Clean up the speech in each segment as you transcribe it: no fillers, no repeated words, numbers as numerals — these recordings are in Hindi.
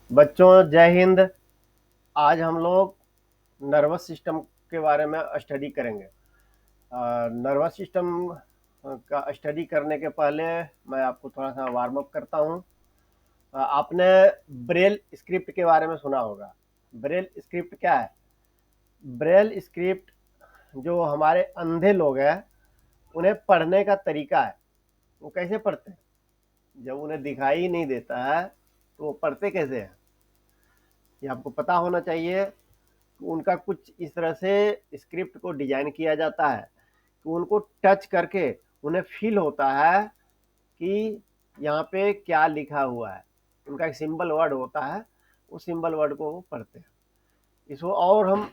बच्चों जय हिंद। आज हम लोग नर्वस सिस्टम के बारे में स्टडी करेंगे। नर्वस सिस्टम का स्टडी करने के पहले मैं आपको थोड़ा सा वार्म अप करता हूँ। आपने ब्रेल स्क्रिप्ट के बारे में सुना होगा। ब्रेल स्क्रिप्ट क्या है? ब्रेल स्क्रिप्ट जो हमारे अंधे लोग हैं उन्हें पढ़ने का तरीका है। वो कैसे पढ़ते हैं? जब उन्हें दिखाई ही नहीं देता है तो वो पढ़ते कैसे हैं? ये आपको पता होना चाहिए। उनका कुछ इस तरह से स्क्रिप्ट को डिजाइन किया जाता है कि उनको टच करके उन्हें फील होता है कि यहाँ पे क्या लिखा हुआ है। उनका एक सिंबल वर्ड होता है, उस सिंबल वर्ड को वो पढ़ते हैं। इसको और हम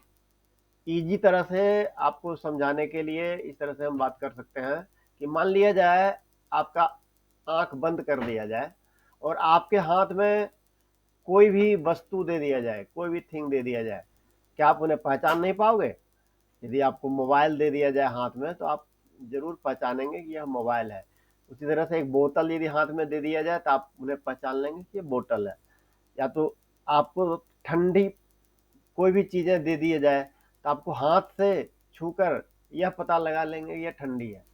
इजी तरह से आपको समझाने के लिए इस तरह से हम बात कर सकते हैं कि मान लिया जाए आपका आंख बंद कर दिया जाए और आपके हाथ में कोई भी वस्तु दे दिया जाए, कोई भी थिंग दे दिया जाए, क्या आप उन्हें पहचान नहीं पाओगे? यदि आपको मोबाइल दे दिया जाए हाथ में तो आप जरूर पहचानेंगे कि यह मोबाइल है। उसी तरह से एक बोतल यदि हाथ में दे दिया जाए तो आप उन्हें पहचान लेंगे कि ये बोतल है। या तो आपको ठंडी कोई भी चीजें दे दिए जाए तो आपको हाथ से छूकर यह पता लगा लेंगे ये ठंडी है।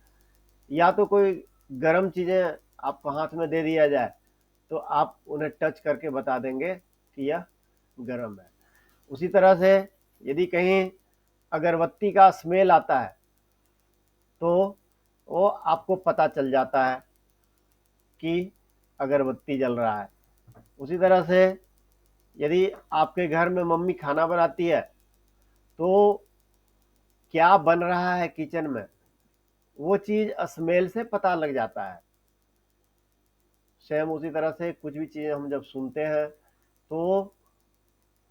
या तो कोई गर्म चीजें आपको हाथ में दे दिया जाए तो आप उन्हें टच करके बता देंगे कि यह गर्म है। उसी तरह से यदि कहीं अगरबत्ती का स्मेल आता है तो वो आपको पता चल जाता है कि अगरबत्ती जल रहा है। उसी तरह से यदि आपके घर में मम्मी खाना बनाती है तो क्या बन रहा है किचन में, वो चीज स्मेल से पता लग जाता है। सेम उसी तरह से कुछ भी चीजें हम जब सुनते हैं तो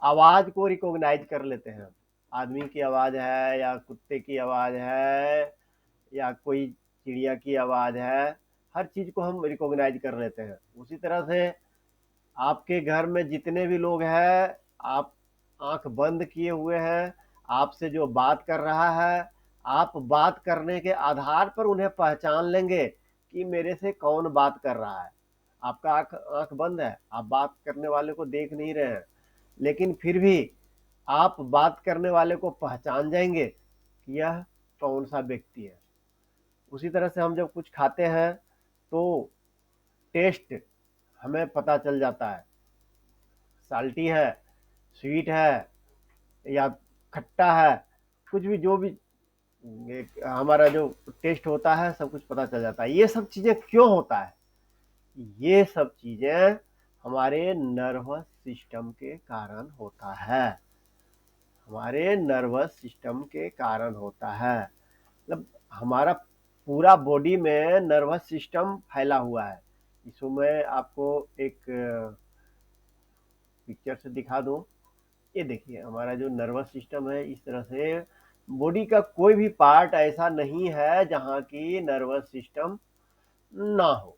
आवाज को रिकॉग्नाइज कर लेते हैं। आदमी की आवाज है या कुत्ते की आवाज है या कोई चिड़िया की आवाज है, हर चीज को हम रिकॉग्नाइज कर लेते हैं। उसी तरह से आपके घर में जितने भी लोग हैं, आप आंख बंद किए हुए हैं, आपसे जो बात कर रहा है, आप बात करने के आधार पर उन्हें पहचान लेंगे कि मेरे से कौन बात कर रहा है। आपका आंख आंख बंद है, आप बात करने वाले को देख नहीं रहे हैं, लेकिन फिर भी आप बात करने वाले को पहचान जाएंगे कि यह कौन सा व्यक्ति है। उसी तरह से हम जब कुछ खाते हैं तो टेस्ट हमें पता चल जाता है, साल्टी है, स्वीट है या खट्टा है, कुछ भी जो भी हमारा जो टेस्ट होता है सब कुछ पता चल जाता है। ये सब चीजें क्यों होता है? ये सब चीजें हमारे नर्वस सिस्टम के कारण होता है। हमारे नर्वस सिस्टम के कारण होता है। मतलब हमारा पूरा बॉडी में नर्वस सिस्टम फैला हुआ है। इसको मैं आपको एक पिक्चर से दिखा दूं। ये देखिए हमारा जो नर्वस सिस्टम है, इस तरह से बॉडी का कोई भी पार्ट ऐसा नहीं है जहां की नर्वस सिस्टम ना हो।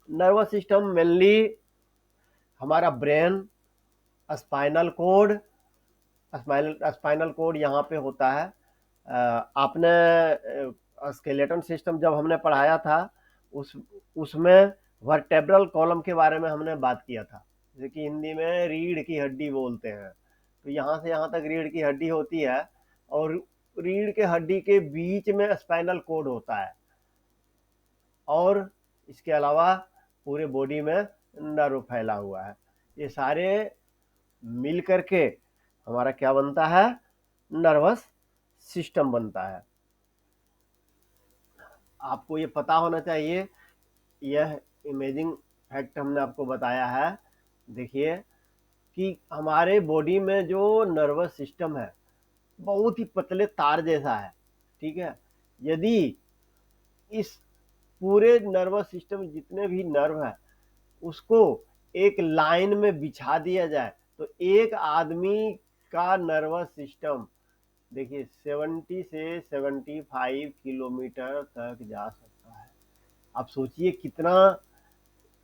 नर्वस सिस्टम मेनली हमारा brain, spinal cord, spinal cord यहाँ पे होता है। आपने स्केलेटन सिस्टम जब हमने पढ़ाया था उस उसमें वर्टेब्रल कॉलम के बारे में हमने बात किया था, जैसे कि हिंदी में रीढ़ की हड्डी बोलते हैं। तो यहाँ से यहाँ तक रीढ़ की हड्डी होती है और रीढ़ के हड्डी के बीच में स्पाइनल कोड होता है। और इसके अलावा पूरे बॉडी में नर्व फैला हुआ है। ये सारे मिल करके हमारा क्या बनता है? नर्वस सिस्टम बनता है। आपको ये पता होना चाहिए। यह इमेजिंग फैक्ट हमने आपको बताया है। देखिए कि हमारे बॉडी में जो नर्वस सिस्टम है बहुत ही पतले तार जैसा है। ठीक है, यदि इस पूरे नर्वस सिस्टम जितने भी नर्व है उसको एक लाइन में बिछा दिया जाए तो एक आदमी का नर्वस सिस्टम देखिए 70 से 75 किलोमीटर तक जा सकता है। आप सोचिए कितना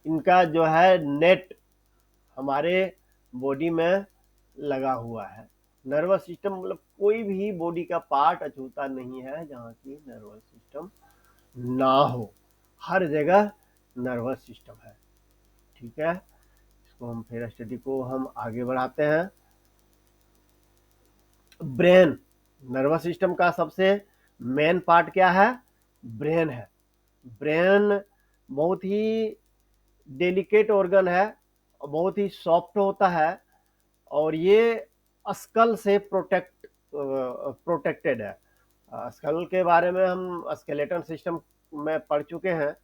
इनका जो है नेट हमारे बॉडी में लगा हुआ है। नर्वस सिस्टम मतलब कोई भी बॉडी का पार्ट अछूता नहीं है जहाँ की नर्वस सिस्टम ना हो। हर जगह नर्वस सिस्टम है। ठीक है, इसको हम फिर स्टडी को हम आगे बढ़ाते हैं। ब्रेन, नर्वस सिस्टम का सबसे मेन पार्ट क्या है? ब्रेन है। ब्रेन बहुत ही डेलिकेट ऑर्गन है, बहुत ही सॉफ्ट होता है, और ये स्कल से प्रोटेक्टेड है। स्कल के बारे में हम स्केलेटन सिस्टम में पढ़ चुके हैं।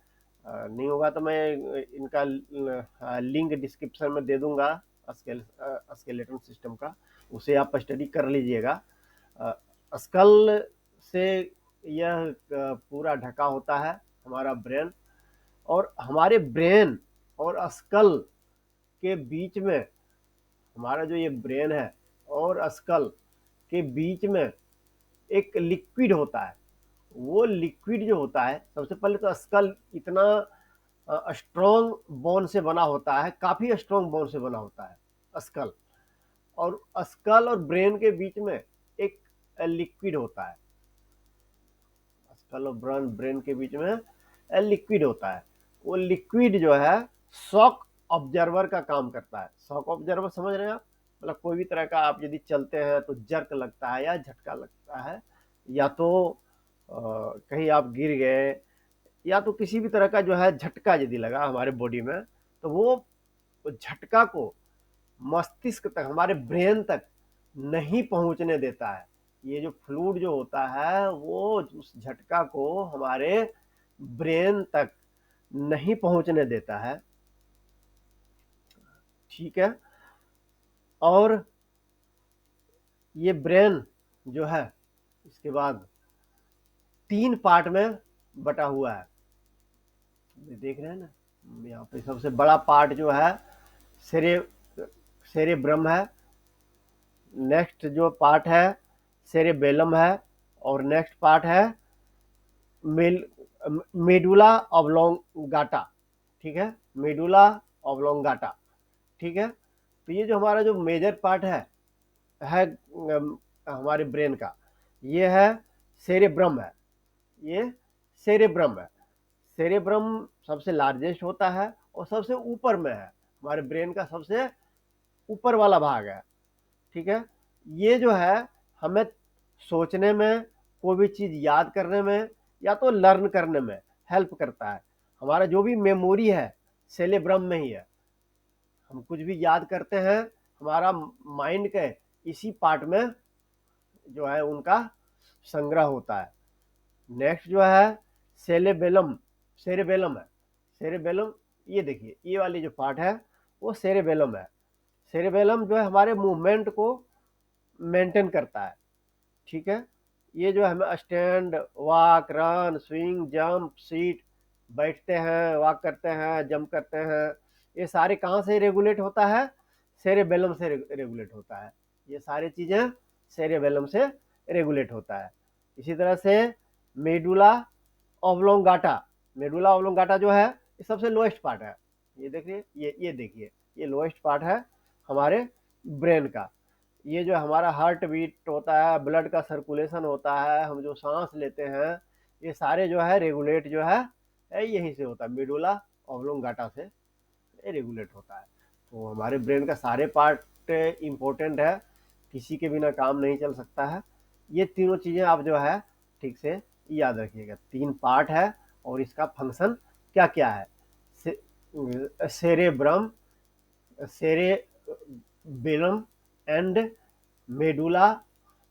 नहीं होगा तो मैं इनका लिंक डिस्क्रिप्शन में दे दूंगा, स्केलेटन सिस्टम का, उसे आप स्टडी कर लीजिएगा। स्कल से यह पूरा ढका होता है हमारा ब्रेन, और हमारे ब्रेन और स्कल के बीच में, हमारा जो ये ब्रेन है और स्कल के बीच में एक लिक्विड होता है। वो लिक्विड जो होता है, सबसे पहले तो स्कल इतना स्ट्रॉन्ग बोन से बना होता है, काफी स्ट्रॉन्ग बोन से बना होता है स्कल, और स्कल और ब्रेन के बीच में एक लिक्विड होता है। स्कल और ब्रेन के बीच में लिक्विड होता है। वो लिक्विड जो है शॉक ऑब्जर्वर का काम करता है। शॉक ऑब्जर्वर समझ रहे हैं आप? मतलब कोई भी तरह का आप यदि चलते हैं तो जर्क लगता है या झटका लगता है, या तो कहीं आप गिर गए, या तो किसी भी तरह का जो है झटका यदि लगा हमारे बॉडी में, तो वो झटका को मस्तिष्क तक, हमारे ब्रेन तक नहीं पहुंचने देता है। ये जो फ्लूइड जो होता है वो उस झटका को हमारे ब्रेन तक नहीं पहुंचने देता है। ठीक है। और ये ब्रेन जो है, इसके बाद 3 पार्ट में बटा हुआ है। देख रहे हैं ना, यहाँ पे सबसे बड़ा पार्ट जो है सेरे सेरेब्रम है। नेक्स्ट जो पार्ट है सेरेबेलम है, और नेक्स्ट पार्ट है मेडुला ऑब्लोंगाटा। ठीक है, मेडुला ऑब्लोंगाटा। ठीक है। तो ये जो हमारा जो मेजर पार्ट है हमारे ब्रेन का, ये है सेरेब्रम है। ये सेरेब्रम है। सेरेब्रम सबसे लार्जेस्ट होता है और सबसे ऊपर में है, हमारे ब्रेन का सबसे ऊपर वाला भाग है। ठीक है। ये जो है हमें सोचने में, कोई भी चीज याद करने में, या तो लर्न करने में हेल्प करता है। हमारा जो भी मेमोरी है सेरेब्रम में ही है। हम कुछ भी याद करते हैं, हमारा माइंड के इसी पार्ट में जो है उनका संग्रह होता है। नेक्स्ट जो है सेरेबेलम, सेरेबेलम है। सेरेबेलम, ये देखिए ये वाली जो पार्ट है वो सेरेबेलम है। सेरेबेलम जो है हमारे मूवमेंट को मेंटेन करता है। ठीक है। ये जो हमें stand, walk, run, swing, jump, seat, बैठते हैं, वॉक करते हैं, जंप करते हैं, ये सारे कहाँ से रेगुलेट होता है? सेरेबेलम से रेगुलेट होता है। ये सारी चीजें सेरेबेलम से रेगुलेट होता है। इसी तरह से मेडुला ऑब्लोंगाटा, मेडुला ऑब्लोंगाटा जो है ये सबसे लोएस्ट पार्ट है। ये देखिए, ये देखिए, ये लोएस्ट पार्ट है हमारे ब्रेन का। ये जो हमारा हार्ट बीट होता है, ब्लड का सर्कुलेशन होता है, हम जो सांस लेते हैं, ये सारे जो है रेगुलेट जो है यहीं से होता है, मेडुला ऑब्लोंगाटा से रेगुलेट होता है। तो हमारे ब्रेन का सारे पार्ट इम्पोर्टेंट है, किसी के बिना काम नहीं चल सकता है। ये तीनों चीज़ें आप जो है ठीक से याद रखिएगा। 3 पार्ट है और इसका फंक्शन क्या क्या है। Cerebrum, cerebellum and medulla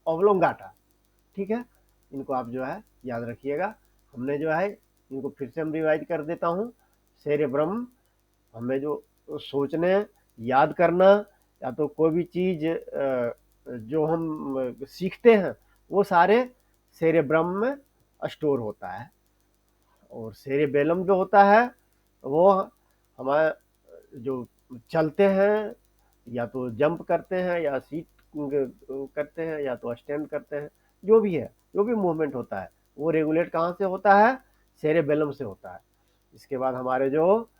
oblongata. ठीक है, इनको आप जो है याद रखिएगा। हमने जो है इनको फिर से हम रिवाइज कर देता हूँ। सेरेब्रम हमें जो सोचने, याद करना, या तो कोई भी चीज जो हम सीखते हैं वो सारे सेरेब्रम में स्टोर होता है। और सेरेबेलम जो होता है वो हमारे जो चलते हैं, या तो जंप करते हैं, या सीट करते हैं, या तो स्टैंड करते हैं, जो भी है, जो भी मूवमेंट होता है वो रेगुलेट कहाँ से होता है? सेरेबेलम से होता है। इसके बाद हमारे जो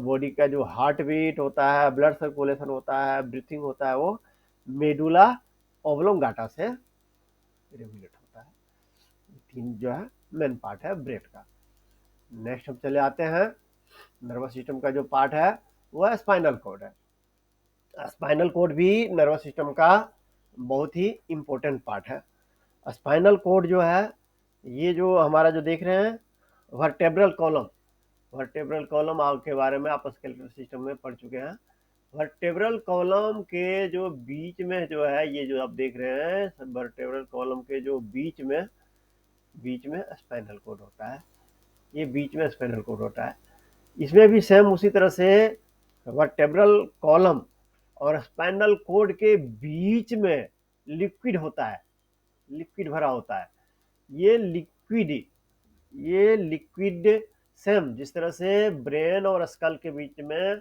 बॉडी का जो हार्ट बीट होता है, ब्लड सर्कुलेशन होता है, ब्रीथिंग होता है, वो मेडुला ऑब्लोंगाटा से रेगुलेट होता है। 3 जो है मेन पार्ट है ब्रेन का। नेक्स्ट हम चले आते हैं, नर्वस सिस्टम का जो पार्ट है वह स्पाइनल कोड है। स्पाइनल कोड भी नर्वस सिस्टम का बहुत ही इम्पोर्टेंट पार्ट है। स्पाइनल कोड जो है, ये जो हमारा जो देख रहे हैं वर्टेब्रल कॉलम, वर्टेब्रल कॉलम के बारे में आप स्केलेटल सिस्टम में पढ़ चुके हैं। वर्टेब्रल कॉलम के जो बीच में जो है, ये जो आप देख रहे हैं वर्टेब्रल कॉलम के जो बीच में स्पाइनल कोड होता है। ये बीच में स्पाइनल कोड होता है। इसमें भी सेम उसी तरह से वर्टेब्रल कॉलम और स्पाइनल कोड के बीच में लिक्विड होता है, लिक्विड भरा होता है। ये लिक्विड सेम जिस तरह से ब्रेन और स्कल के बीच में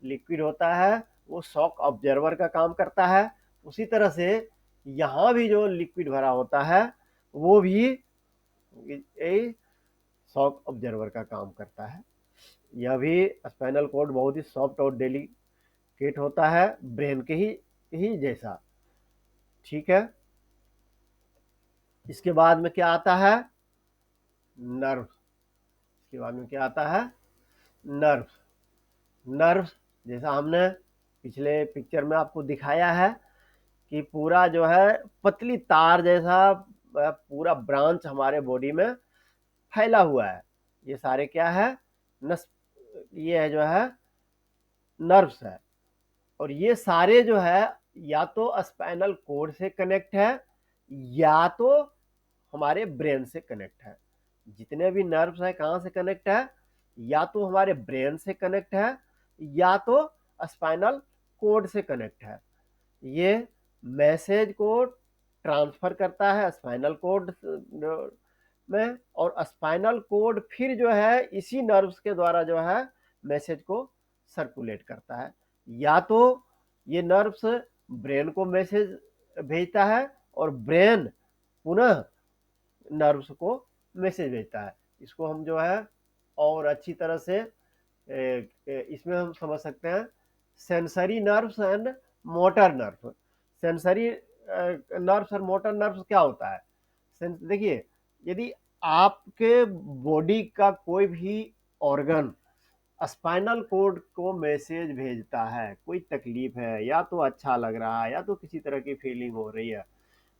लिक्विड होता है, वो शॉक ऑब्जर्वर का काम करता है। उसी तरह से यहाँ भी जो लिक्विड भरा होता है वो भी शॉक ऑब्जर्वर का काम करता है। यह भी स्पाइनल कोड बहुत ही सॉफ्ट और डेलिकेट होता है, ब्रेन के ही जैसा। ठीक है, इसके बाद में क्या आता है? नर्व। इसके बाद में क्या आता है? नर्व। नर्व जैसा हमने पिछले पिक्चर में आपको दिखाया है कि पूरा जो है पतली तार जैसा पूरा ब्रांच हमारे बॉडी में फैला हुआ है। ये सारे क्या है? नस, ये है जो है नर्व्स है। और ये सारे जो है या तो स्पाइनल कोड से कनेक्ट है या तो हमारे ब्रेन से कनेक्ट है। जितने भी नर्व्स है कहाँ से कनेक्ट है? या तो हमारे ब्रेन से कनेक्ट है या तो स्पाइनल कोड से कनेक्ट है। ये मैसेज को ट्रांसफर करता है स्पाइनल कोड में, और स्पाइनल कोड फिर जो है इसी नर्व्स के द्वारा जो है मैसेज को सर्कुलेट करता है। या तो ये नर्व्स ब्रेन को मैसेज भेजता है और ब्रेन पुनः नर्व्स को मैसेज भेजता है। इसको हम जो है और अच्छी तरह से इसमें हम समझ सकते हैं sensory nerves and motor nerve. Sensory nerves और मोटर नर्व्स क्या होता है? देखिए, यदि आपके बॉडी का कोई भी ऑर्गन स्पाइनल कोड को मैसेज भेजता है, कोई तकलीफ है या तो अच्छा लग रहा है या तो किसी तरह की फीलिंग हो रही है,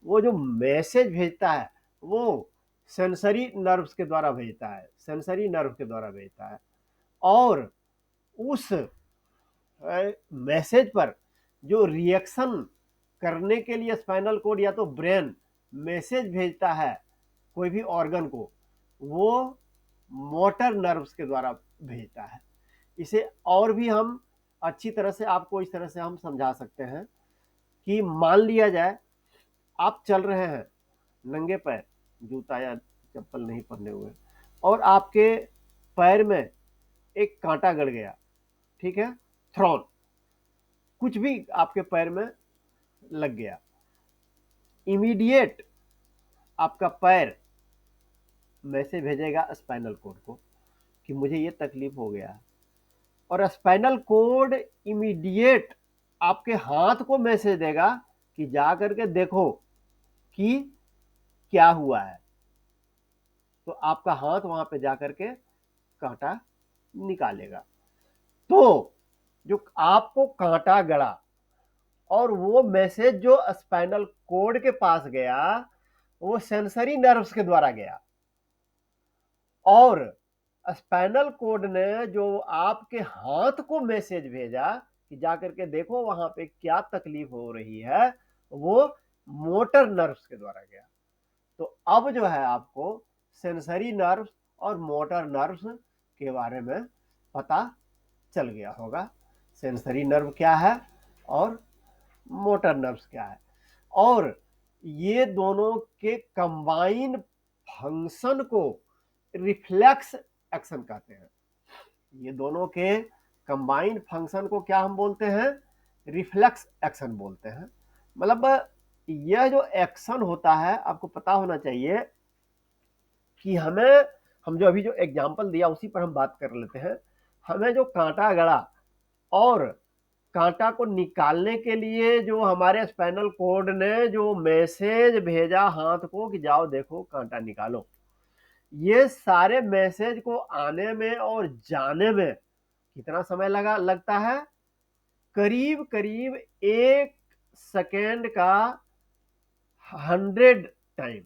वो जो मैसेज भेजता है वो सेंसरी नर्व्स के द्वारा भेजता है, सेंसरी नर्व के द्वारा भेजता है। और उस मैसेज पर जो रिएक्शन करने के लिए स्पाइनल कोड या तो ब्रेन मैसेज भेजता है कोई भी ऑर्गन को, वो मोटर नर्व्स के द्वारा भेजता है। इसे और भी हम अच्छी तरह से आपको इस तरह से हम समझा सकते हैं कि मान लिया जाए आप चल रहे हैं नंगे पैर, जूता या चप्पल नहीं पहने हुए, और आपके पैर में एक कांटा गड़ गया। ठीक है, थ्रॉन कुछ भी आपके पैर में लग गया। इमीडिएट आपका पैर मैसेज भेजेगा स्पाइनल कोड को कि मुझे ये तकलीफ हो गया, और स्पाइनल कोड इमीडिएट आपके हाथ को मैसेज देगा कि जा करके देखो कि क्या हुआ है। तो आपका हाथ वहां पे जाकर के कांटा निकालेगा। तो जो आपको कांटा गड़ा और वो मैसेज जो स्पाइनल कोड के पास गया वो सेंसरी नर्व्स के द्वारा गया, और स्पाइनल कोड ने जो आपके हाथ को मैसेज भेजा कि जाकर के देखो वहां पे क्या तकलीफ हो रही है, वो मोटर नर्व्स के द्वारा गया। तो अब जो है आपको सेंसरी नर्व्स और मोटर नर्व्स के बारे में पता चल गया होगा। सेंसरी नर्व क्या है और मोटर नर्व्स क्या है, और ये दोनों के कंबाइन फंक्शन को रिफ्लेक्स एक्शन कहते हैं। ये दोनों के कंबाइंड फंक्शन को क्या हम बोलते हैं? रिफ्लेक्स एक्शन बोलते हैं। मतलब यह जो एक्शन होता है आपको पता होना चाहिए कि हम जो अभी जो एग्जांपल दिया उसी पर हम बात कर लेते हैं। हमें जो कांटा गड़ा और कांटा को निकालने के लिए जो हमारे स्पाइनल कोड ने जो मैसेज भेजा हाथ को कि जाओ देखो कांटा निकालो, ये सारे मैसेज को आने में और जाने में कितना समय लगता है? करीब करीब 1 सेकेंड का 100 टाइम,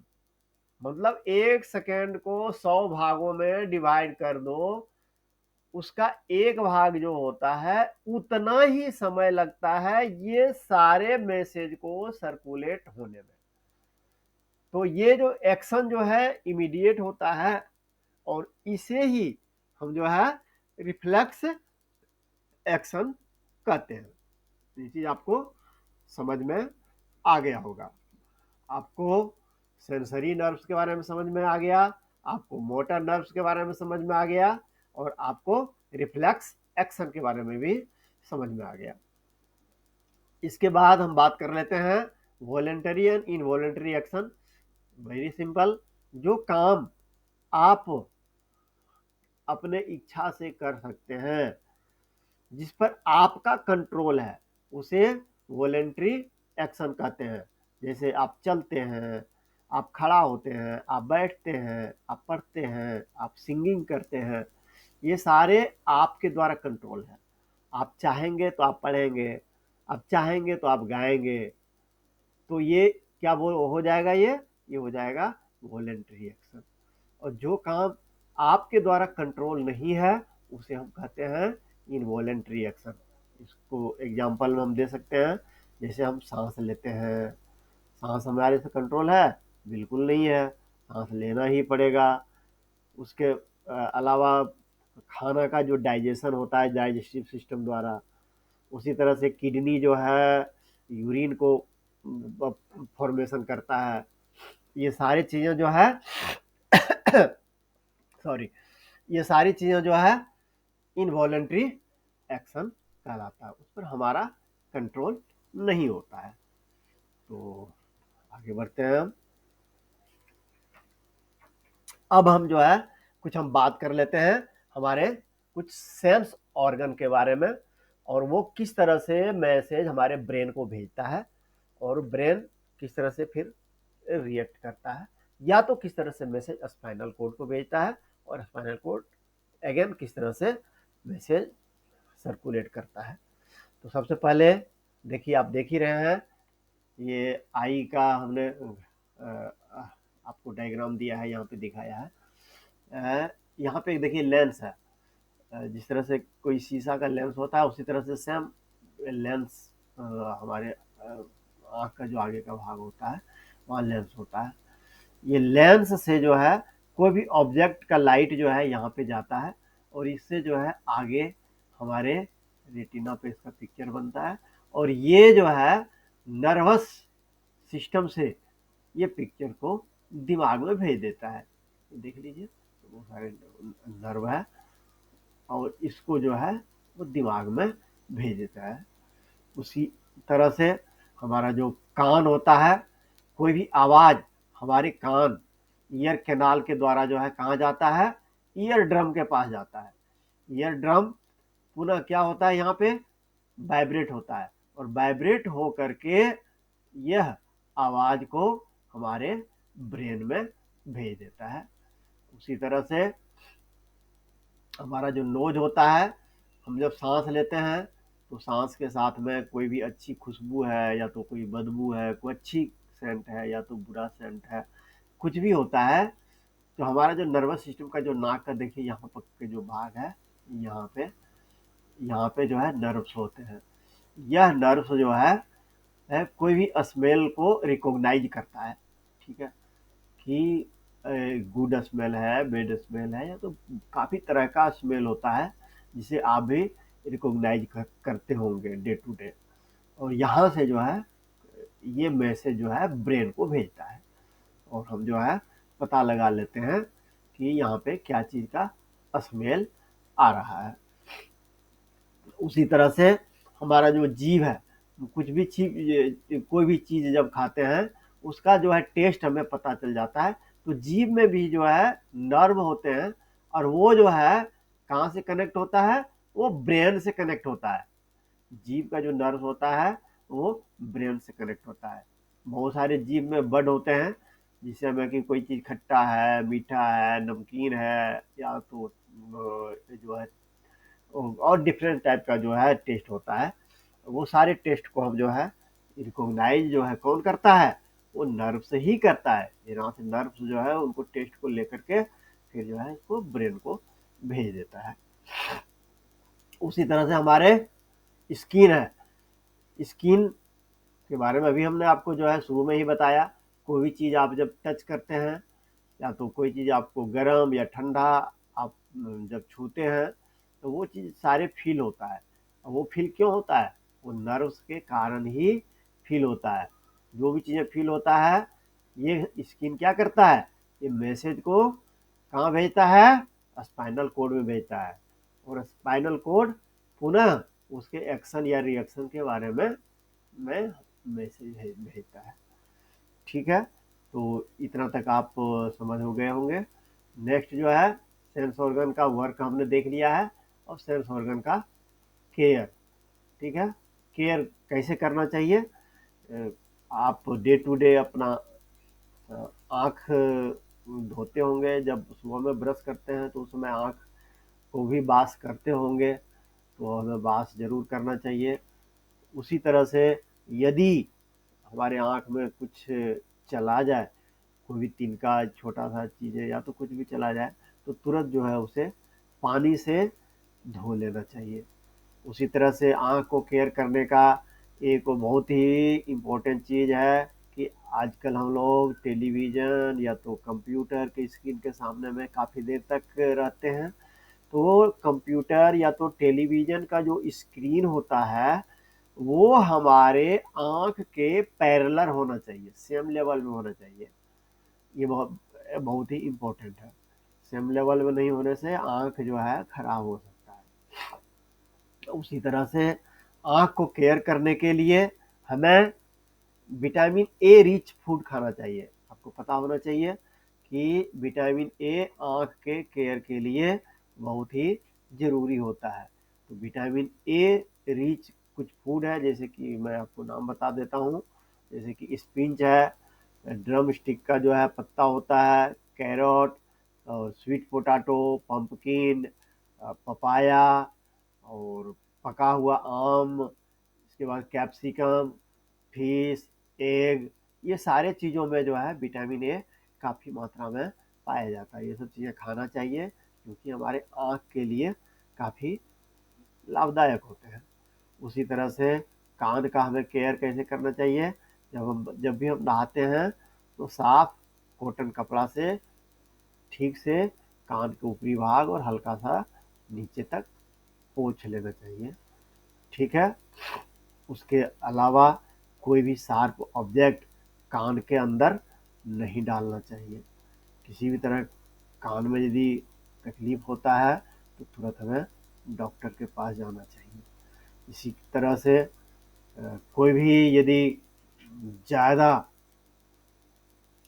मतलब 1 सेकेंड को 100 भागों में डिवाइड कर दो, उसका एक भाग जो होता है उतना ही समय लगता है ये सारे मैसेज को सर्कुलेट होने में। तो ये जो एक्शन जो है इमीडिएट होता है, और इसे ही हम जो है रिफ्लेक्स एक्शन कहते हैं। ये चीज आपको समझ में आ गया होगा। आपको सेंसरी नर्व्स के बारे में समझ में आ गया, आपको मोटर नर्व्स के बारे में समझ में आ गया, और आपको रिफ्लेक्स एक्शन के बारे में भी समझ में आ गया। इसके बाद हम बात कर लेते हैं voluntary and involuntary action. Very simple, जो काम आप अपने इच्छा से कर सकते हैं, जिस पर आपका कंट्रोल है, उसे वॉलेंटरी एक्शन कहते हैं। जैसे आप चलते हैं, आप खड़ा होते हैं, आप बैठते हैं, आप पढ़ते हैं, आप सिंगिंग करते हैं, ये सारे आपके द्वारा कंट्रोल है। आप चाहेंगे तो आप पढ़ेंगे, आप चाहेंगे तो आप गाएंगे, तो ये क्या वो हो जाएगा, ये हो जाएगा वॉलेंटरी एक्शन। और जो काम आपके द्वारा कंट्रोल नहीं है, उसे हम कहते हैं इनवॉलेंटरी एक्शन। इसको एग्जांपल में हम दे सकते हैं, जैसे हम सांस लेते हैं, सांस हमारे से कंट्रोल है? बिल्कुल नहीं है, सांस लेना ही पड़ेगा। उसके अलावा खाना का जो डाइजेशन होता है डाइजेस्टिव सिस्टम द्वारा, उसी तरह से किडनी जो है यूरिन को फॉर्मेशन करता है। ये सारी चीज़ें जो है सॉरी, ये सारी चीज़ें जो है इनवॉलेंटरी एक्शन कहलाता है, उस पर हमारा कंट्रोल नहीं होता है। तो आगे बढ़ते हैं हम। अब हम जो है कुछ हम बात कर लेते हैं हमारे कुछ सेंस ऑर्गन के बारे में, और वो किस तरह से मैसेज हमारे ब्रेन को भेजता है, और ब्रेन किस तरह से फिर रिएक्ट करता है, या तो किस तरह से मैसेज स्पाइनल कोड को भेजता है, और स्पाइनल कोड अगेन किस तरह से मैसेज सर्कुलेट करता है। तो सबसे पहले देखिए, आप देख ही रहे हैं, ये आई का हमने आपको डायग्राम दिया है, यहाँ पे दिखाया है। यहाँ पे देखिए लेंस है, जिस तरह से कोई शीशा का लेंस होता है, उसी तरह से सेम लेंस हमारे आँख का जो आगे का भाग होता है वहाँ लेंस होता है। ये लेंस से जो है कोई भी ऑब्जेक्ट का लाइट जो है यहाँ पे जाता है, और इससे जो है आगे हमारे रेटिना पे इसका पिक्चर बनता है, और ये जो है नर्वस सिस्टम से ये पिक्चर को दिमाग में भेज देता है। देख लीजिए, वो सारे नर्व है, और इसको जो है वो दिमाग में भेज देता है। उसी तरह से हमारा जो कान होता है, कोई भी आवाज़ हमारे कान ईयर कैनाल के द्वारा जो है कहाँ जाता है, ईयर ड्रम के पास जाता है। ईयर ड्रम पुनः क्या होता है, यहाँ पे वाइब्रेट होता है, और वाइब्रेट हो करके यह आवाज़ को हमारे ब्रेन में भेज देता है। उसी तरह से हमारा जो नोज होता है, हम जब सांस लेते हैं तो सांस के साथ में कोई भी अच्छी खुशबू है, या तो कोई बदबू है, कोई अच्छी सेंट है, या तो बुरा सेंट है, कुछ भी होता है, तो हमारा जो नर्वस सिस्टम का जो नाक का देखिए यहाँ पर के जो भाग है, यहाँ पे जो है नर्व्स होते हैं। यह नर्व्स जो है कोई भी स्मेल को रिकॉग्नाइज करता है, ठीक है, कि गुड स्मेल है, बैड स्मेल है, या तो काफ़ी तरह का स्मेल होता है जिसे आप भी रिकॉग्नाइज करते होंगे डे टू डे। और यहाँ से जो है ये मैसेज जो है ब्रेन को भेजता है, और हम जो है पता लगा लेते हैं कि यहाँ पे क्या चीज़ का स्मेल आ रहा है। उसी तरह से हमारा जो जीभ है, कुछ भी चीज कोई भी चीज़ जब खाते हैं उसका जो है टेस्ट हमें पता चल जाता है। तो जीभ में भी जो है नर्व होते हैं, और वो जो है कहाँ से कनेक्ट होता है, वो ब्रेन से कनेक्ट होता है। जीभ का जो नर्व होता है वो ब्रेन से कनेक्ट होता है। बहुत सारे जीभ में बड होते हैं, जिससे हमें कि कोई चीज़ खट्टा है, मीठा है, नमकीन है, या तो जो है और डिफरेंट टाइप का जो है टेस्ट होता है। वो सारे टेस्ट को हम जो है रिकॉग्नाइज जो है कौन करता है, वो नर्व से ही करता है। यहाँ से नर्व जो है उनको टेस्ट को लेकर के फिर जो है इसको ब्रेन को भेज देता है। उसी तरह से हमारे स्किन है, स्किन के बारे में अभी हमने आपको जो है शुरू में ही बताया। कोई भी चीज़ आप जब टच करते हैं या तो कोई चीज़ आपको गर्म या ठंडा आप जब छूते हैं तो वो चीज़ सारे फील होता है। वो फील क्यों होता है, वो नर्व्स के कारण ही फील होता है। जो भी चीज़ें फील होता है ये स्किन क्या करता है, ये मैसेज को कहाँ भेजता है, स्पाइनल कोड में भेजता है। और स्पाइनल कोड पुनः उसके एक्शन या रिएक्शन के बारे में मैसेज भेजता है। ठीक है, तो इतना तक आप समझ हो गए होंगे। नेक्स्ट जो है सेंस ऑर्गन का वर्क हमने देख लिया है और सेंस ऑर्गन का केयर। ठीक है, केयर कैसे करना चाहिए, आप डे टू डे अपना आँख धोते होंगे, जब सुबह में ब्रश करते हैं तो उसमें आँख को भी वॉश करते होंगे, तो हमें वॉश ज़रूर करना चाहिए। उसी तरह से यदि हमारे आँख में कुछ चला जाए, कोई भी तिनका छोटा-सा चीज़ है या तो कुछ भी चला जाए, तो तुरंत जो है उसे पानी से धो लेना चाहिए। उसी तरह से आँख को केयर करने का एक बहुत ही इम्पोर्टेंट चीज़ है कि आजकल हम लोग टेलीविज़न या तो कंप्यूटर के स्क्रीन के सामने में काफ़ी देर तक रहते हैं। तो कंप्यूटर या तो टेलीविज़न का जो स्क्रीन होता है, वो हमारे आँख के पैरेलल होना चाहिए, सेम लेवल में होना चाहिए। ये बहुत ही इम्पोर्टेंट है। सेम लेवल में नहीं होने से आँख जो है खराब हो सकता है। उसी तरह से आँख को केयर करने के लिए हमें विटामिन ए रिच फूड खाना चाहिए। आपको पता होना चाहिए कि विटामिन ए आँख के केयर के लिए बहुत ही ज़रूरी होता है। तो विटामिन ए रिच कुछ फूड है, जैसे कि मैं आपको नाम बता देता हूँ, जैसे कि स्पिनच है, ड्रम स्टिक का जो है पत्ता होता है, कैरोट और स्वीट पोटैटो, पम्पकिन, पपाया और पका हुआ आम, इसके बाद कैप्सिकम, फिश, एग, ये सारे चीज़ों में जो है विटामिन ए काफ़ी मात्रा में पाया जाता है। ये सब चीज़ें खाना चाहिए क्योंकि हमारे आँख के लिए काफ़ी लाभदायक होते हैं। उसी तरह से कान का हमें केयर कैसे करना चाहिए, जब भी हम नहाते हैं तो साफ कॉटन कपड़ा से ठीक से कान के ऊपरी भाग और हल्का सा नीचे तक पोंछ लेना चाहिए। ठीक है, उसके अलावा कोई भी शार्प ऑब्जेक्ट कान के अंदर नहीं डालना चाहिए। किसी भी तरह कान में यदि तकलीफ होता है तो तुरंत हमें डॉक्टर के पास जाना चाहिए। इसी तरह से कोई भी यदि ज़्यादा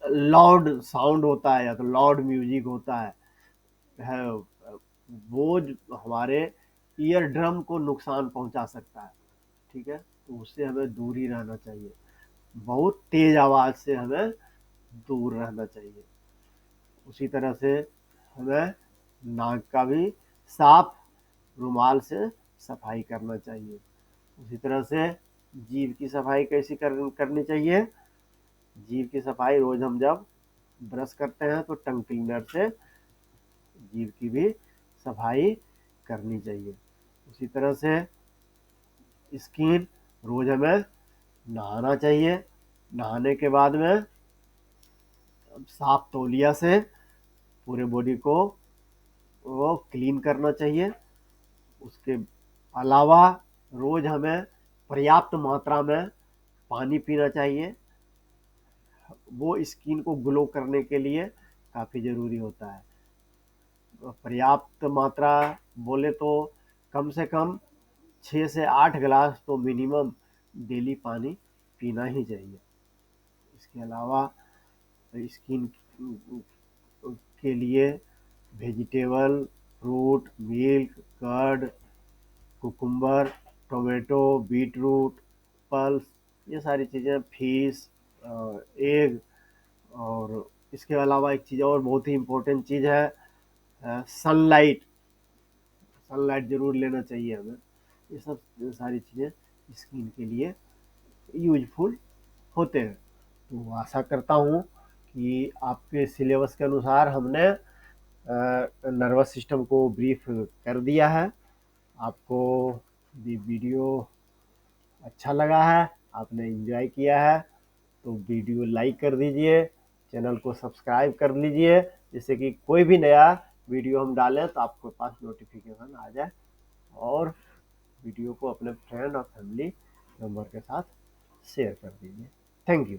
लाउड साउंड होता है या तो लाउड म्यूजिक होता है वो हमारे ईयर ड्रम को नुकसान पहुंचा सकता है। ठीक है, तो उससे हमें दूर ही रहना चाहिए। बहुत तेज आवाज़ से हमें दूर रहना चाहिए। उसी तरह से हमें नाक का भी साफ रुमाल से सफाई करना चाहिए। उसी तरह से जीभ की सफाई कैसी करनी चाहिए, जीभ की सफाई रोज़ हम जब ब्रश करते हैं तो टंग क्लीनर से जीभ की भी सफाई करनी चाहिए। उसी तरह से स्किन रोज़ हमें नहाना चाहिए। नहाने के बाद में साफ तौलिया से पूरे बॉडी को वो क्लीन करना चाहिए। उसके अलावा रोज़ हमें पर्याप्त मात्रा में पानी पीना चाहिए। वो स्किन को ग्लो करने के लिए काफ़ी ज़रूरी होता है। पर्याप्त मात्रा बोले तो कम से कम 6 से 8 गिलास तो मिनिमम डेली पानी पीना ही चाहिए। इसके अलावा स्किन के लिए vegetable, fruit, milk, curd, cucumber, tomato, beetroot, pulse, ये सारी चीज़ें, फिश, एग, और इसके अलावा एक चीज़ और बहुत ही इम्पोर्टेंट चीज़ है, सनलाइट। सनलाइट ज़रूर लेना चाहिए हमें। ये सब सारी चीज़ें स्किन के लिए यूजफुल होते हैं। तो आशा करता हूँ कि आपके सिलेबस के अनुसार हमने नर्वस सिस्टम को ब्रीफ कर दिया है। आपको ये वीडियो अच्छा लगा है, आपने एंजॉय किया है, तो वीडियो लाइक कर दीजिए, चैनल को सब्सक्राइब कर लीजिए, जिससे कि कोई भी नया वीडियो हम डालें तो आपके पास नोटिफिकेशन आ जाए। और वीडियो को अपने फ्रेंड और फैमिली मेम्बर के साथ शेयर कर दीजिए। Thank you.